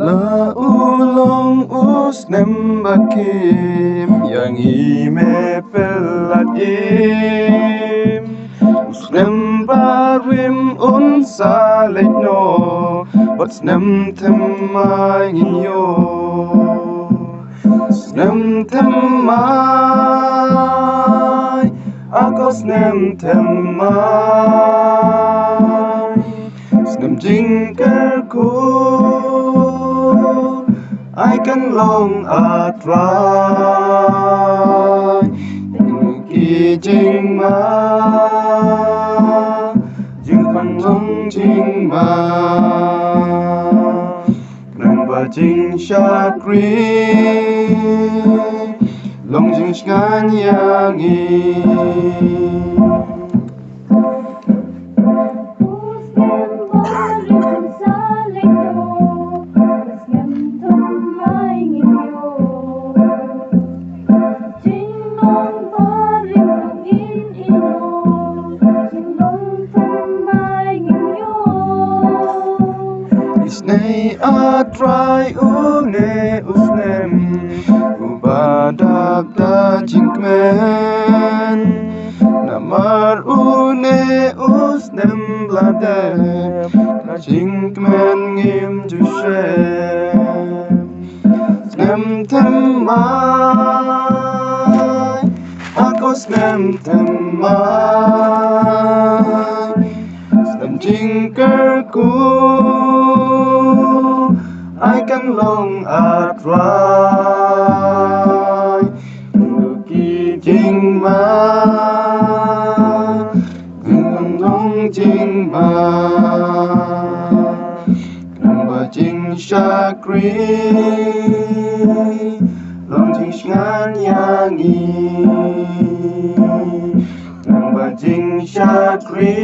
La ulong usnem bakim yang ime peladim usnem barim unsaletno wasnem temai yo usnem temai akosnem temai usnem jingkerku I can long at right kỳ jing ma jing phang long jing ma nang ba jing sha kri long jing shan yang yi Isnei atrai une usnem ubadab da jinkmen namar une usnem bladem da jinkmen ngim jushem snem temai ako snem temai snem jinkerku I can long at right kỳ jing ma long jing ma ba jing sha kri long jing shan yang yi ba jing sha kri